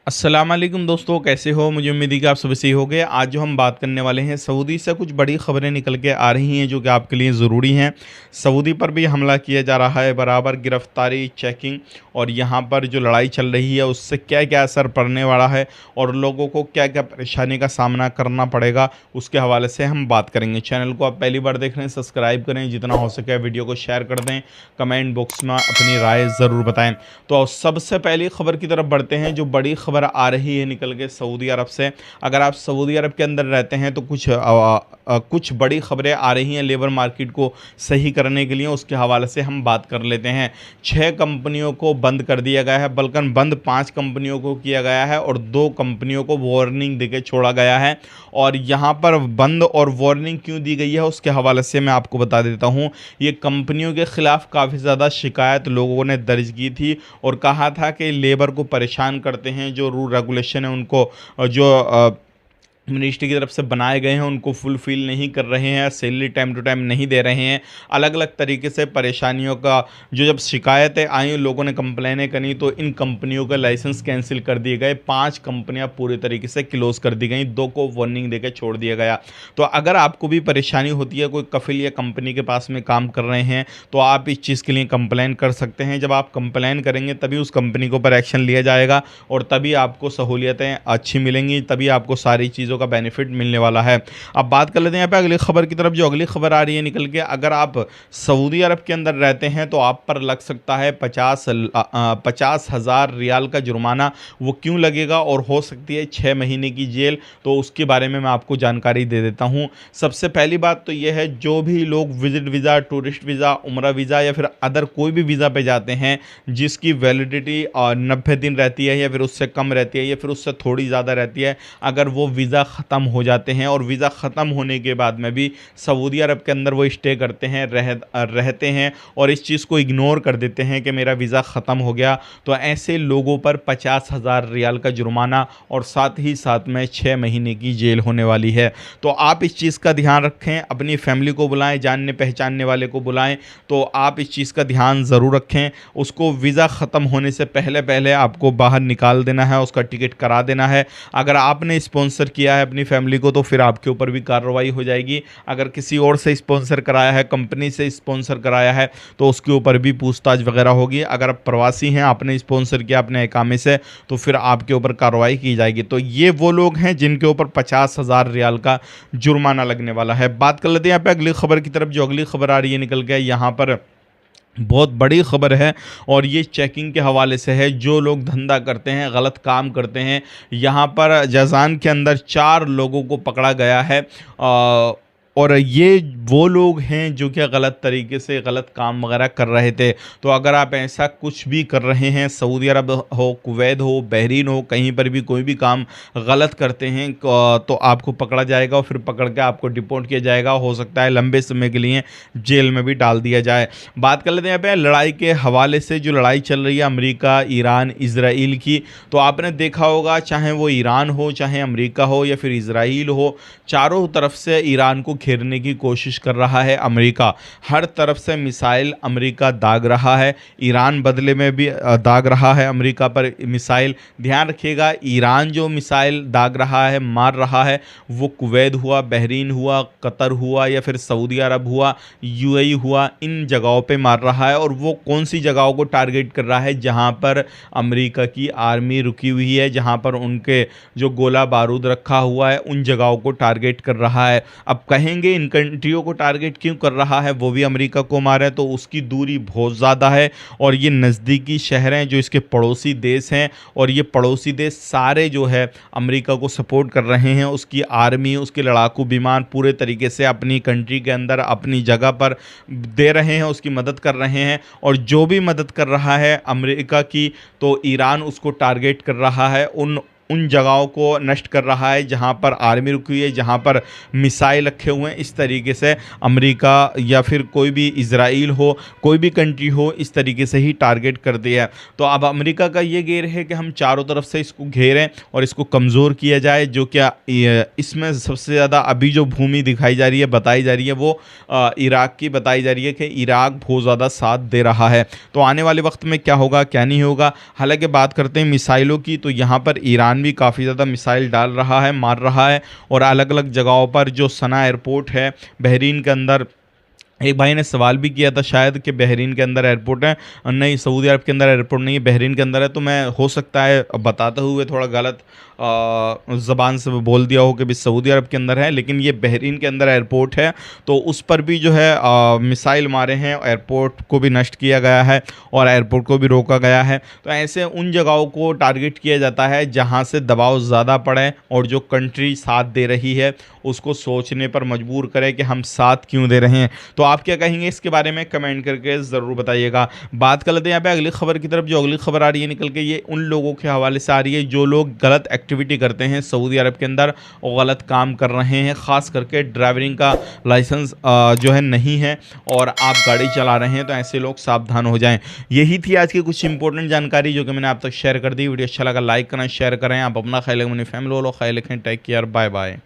अस्सलाम वालेकुम दोस्तों, कैसे हो? मुझे उम्मीद है कि आप सब सही हो गए। आज जो हम बात करने वाले हैं, सऊदी से कुछ बड़ी खबरें निकल के आ रही हैं जो कि आपके लिए ज़रूरी हैं। सऊदी पर भी हमला किया जा रहा है, बराबर गिरफ्तारी, चेकिंग और यहाँ पर जो लड़ाई चल रही है उससे क्या क्या असर पड़ने वाला है और लोगों को क्या क्या परेशानी का सामना करना पड़ेगा, उसके हवाले से हम बात करेंगे। चैनल को आप पहली बार देख रहे हैं, सब्सक्राइब करें, जितना हो सके वीडियो को शेयर कर दें, कमेंट बॉक्स में अपनी राय ज़रूर बताएँ। तो सबसे पहली खबर की तरफ बढ़ते हैं। जो बड़ी खबर आ रही है निकल के सऊदी अरब से। अगर आप सऊदी अरब के अंदर रहते हैं तो कुछ बड़ी खबरें आ रही हैं लेबर मार्केट को सही करने के लिए, उसके हवाले से हम बात कर लेते हैं। 6 कंपनियों को बंद कर दिया गया है, बल्कि बंद 5 कंपनियों को किया गया है और 2 कंपनियों को वार्निंग देके छोड़ा गया है। और यहाँ पर बंद और वार्निंग क्यों दी गई है उसके हवाले से मैं आपको बता देता हूँ। ये कंपनियों के ख़िलाफ़ काफ़ी ज़्यादा शिकायत लोगों ने दर्ज की थी और कहा था कि लेबर को परेशान करते हैं, जो रूल रेगुलेशन है उनको जो मिनिस्ट्री की तरफ से बनाए गए हैं उनको फुलफ़िल नहीं कर रहे हैं, सैलरी टाइम टू टाइम नहीं दे रहे हैं। अलग अलग तरीके से परेशानियों का जो जब शिकायतें आई, लोगों ने कंप्लेनें करी, तो इन कंपनियों का लाइसेंस कैंसिल कर दिए गए। 5 कंपनियां पूरी तरीके से क्लोज़ कर दी गई, 2 को वार्निंग देकर छोड़ दिया गया। तो अगर आपको भी परेशानी होती है, कोई कफ़िल या कंपनी के पास में काम कर रहे हैं, तो आप इस चीज़ के लिए कंप्लेन कर सकते हैं। जब आप कंप्लेन करेंगे तभी उस कंपनी के ऊपर एक्शन लिया जाएगा और तभी आपको सहूलियतें अच्छी मिलेंगी, तभी आपको सारी चीज़ों का बेनिफिट मिलने वाला है। अब बात कर लेते हैं यहाँ पे अगली खबर की तरफ। जो अगली खबर आ रही है निकल के, अगर आप सऊदी अरब के अंदर रहते हैं तो आप पर लग सकता है 50,000 रियाल का जुर्माना। वो क्यों लगेगा और हो सकती है 6 महीने की जेल, तो उसके बारे में मैं आपको जानकारी दे देता हूँ। सबसे पहली बात तो यह है, जो भी लोग विजिट वीज़ा, टूरिस्ट वीज़ा, उम्रा वीज़ा या फिर अदर कोई भी वीज़ा पे जाते हैं जिसकी वैलिडिटी 90 दिन रहती है या फिर उससे कम रहती है या फिर उससे थोड़ी ज़्यादा रहती है, अगर वो वीज़ा ख़त्म हो जाते हैं और वीज़ा ख़त्म होने के बाद में भी सऊदी अरब के अंदर वो स्टे करते हैं, रहते हैं और इस चीज़ को इग्नोर कर देते हैं कि मेरा वीज़ा ख़त्म हो गया, तो ऐसे लोगों पर 50,000 रियाल का जुर्माना और साथ ही साथ में 6 महीने की जेल होने वाली है। तो आप इस चीज़ का ध्यान रखें, अपनी फैमिली को बुलाएं, जानने पहचानने वाले को बुलाएं, तो आप इस चीज़ का ध्यान ज़रूर रखें। उसको वीज़ा ख़त्म होने से पहले पहले आपको बाहर निकाल देना है, उसका टिकट करा देना है। अगर आपने स्पॉन्सर किया है अपनी फैमिली को तो फिर आपके ऊपर भी कार्रवाई हो जाएगी। अगर किसी और से स्पॉन्सर कराया है, कंपनी से स्पॉन्सर कराया है, तो उसके ऊपर भी पूछताछ वगैरह होगी। अगर आप प्रवासी हैं, आपने स्पॉन्सर किया अपने इकामे से, तो फिर आपके ऊपर कार्रवाई की जाएगी। तो ये वो लोग हैं जिनके ऊपर 50,000 रियाल का जुर्माना लगने वाला है। बात कर लेते हैं यहाँ पे अगली खबर की तरफ। जो अगली खबर आ रही है निकल के, यहाँ पर बहुत बड़ी खबर है और ये चेकिंग के हवाले से है। जो लोग धंधा करते हैं, गलत काम करते हैं, यहाँ पर जज़ान के अंदर 4 लोगों को पकड़ा गया है और ये वो लोग हैं जो कि गलत तरीके से गलत काम वगैरह कर रहे थे। तो अगर आप ऐसा कुछ भी कर रहे हैं, सऊदी अरब हो, कुवैत हो, बहरीन हो, कहीं पर भी कोई भी काम गलत करते हैं तो आपको पकड़ा जाएगा और फिर पकड़ के आपको डिपोर्ट किया जाएगा। हो सकता है लंबे समय के लिए जेल में भी डाल दिया जाए। बात कर लेते हैं यहाँ पे लड़ाई के हवाले से। जो लड़ाई चल रही है अमेरिका, ईरान, इजराइल की, तो आपने देखा होगा चाहे वो ईरान हो, चाहे अमेरिका हो या फिर इजराइल हो, चारों तरफ से ईरान को घेरने की कोशिश कर रहा है अमेरिका। हर तरफ से मिसाइल अमेरिका दाग रहा है, ईरान बदले में भी दाग रहा है अमेरिका पर मिसाइल। ध्यान रखिएगा, ईरान जो मिसाइल दाग रहा है, मार रहा है, वो कुवैत हुआ, बहरीन हुआ, कतर हुआ या फिर सऊदी अरब हुआ, यूएई हुआ, इन जगहों पे मार रहा है। और वो कौन सी जगहों को टारगेट कर रहा है? जहाँ पर अमेरिका की आर्मी रुकी हुई है, जहाँ पर उनके जो गोला बारूद रखा हुआ है, उन जगहों को टारगेट कर रहा है। अब कहेंगे इन कंट्रियों को टारगेट क्यों कर रहा है? वो भी अमेरिका को मारे, तो उसकी दूरी बहुत ज़्यादा है और ये नज़दीकी शहर हैं जो इसके पड़ोसी देश हैं और ये पड़ोसी देश सारे जो है अमेरिका को सपोर्ट कर रहे हैं। उसकी आर्मी, उसके लड़ाकू विमान पूरे तरीके से अपनी कंट्री के अंदर अपनी जगह पर दे रहे हैं, उसकी मदद कर रहे हैं। और जो भी मदद कर रहा है अमेरिका की, तो ईरान उसको टारगेट कर रहा है। उन उन जगहों को नष्ट कर रहा है जहां पर आर्मी रुकी हुई है, जहां पर मिसाइल रखे हुए हैं। इस तरीके से अमेरिका या फिर कोई भी इजराइल हो, कोई भी कंट्री हो, इस तरीके से ही टारगेट कर दिया है। तो अब अमेरिका का ये गेर है कि हम चारों तरफ से इसको घेरें और इसको कमज़ोर किया जाए। जो क्या इसमें सबसे ज़्यादा अभी जो भूमि दिखाई जा रही है, बताई जा रही है, वो इराक की बताई जा रही है कि इराक बहुत ज़्यादा साथ दे रहा है। तो आने वाले वक्त में क्या होगा क्या नहीं होगा। हालांकि बात करते हैं मिसाइलों की, तो यहाँ पर ईरान भी काफ़ी ज़्यादा मिसाइल डाल रहा है, मार रहा है। और अलग अलग जगहों पर जो सना एयरपोर्ट है बहरीन के अंदर, एक भाई ने सवाल भी किया था शायद कि बहरीन के अंदर एयरपोर्ट है। नहीं, सऊदी अरब के अंदर एयरपोर्ट नहीं है, बहरीन के अंदर है। तो मैं हो सकता है बताते हुए थोड़ा गलत ज़बान से बोल दिया हो कि भी सऊदी अरब के अंदर है, लेकिन ये बहरीन के अंदर एयरपोर्ट है। तो उस पर भी जो है मिसाइल मारे हैं, एयरपोर्ट को भी नष्ट किया गया है और एयरपोर्ट को भी रोका गया है। तो ऐसे उन जगहों को टारगेट किया जाता है जहाँ से दबाव ज़्यादा पड़े और जो कंट्री साथ दे रही है उसको सोचने पर मजबूर करे कि हम साथ क्यों दे रहे हैं। तो आप क्या कहेंगे इसके बारे में, कमेंट करके ज़रूर बताइएगा। बात कर लेते हैं यहाँ पे अगली खबर की तरफ। जो अगली खबर आ रही है निकल के, ये उन लोगों के हवाले से आ रही है जो लोग गलत एक्टिविटी करते हैं सऊदी अरब के अंदर और गलत काम कर रहे हैं। ख़ास करके ड्राइविंग का लाइसेंस जो है नहीं है और आप गाड़ी चला रहे हैं, तो ऐसे लोग सावधान हो जाएं। यही थी आज की कुछ इंपॉर्टेंट जानकारी जो कि मैंने आप तक शेयर कर दी। वीडियो अच्छा लगा लाइक करें, शेयर करें। आप अपना ख्याल रखें, अपनी फैमिली वालों ख्याल रखें। Take care, bye bye.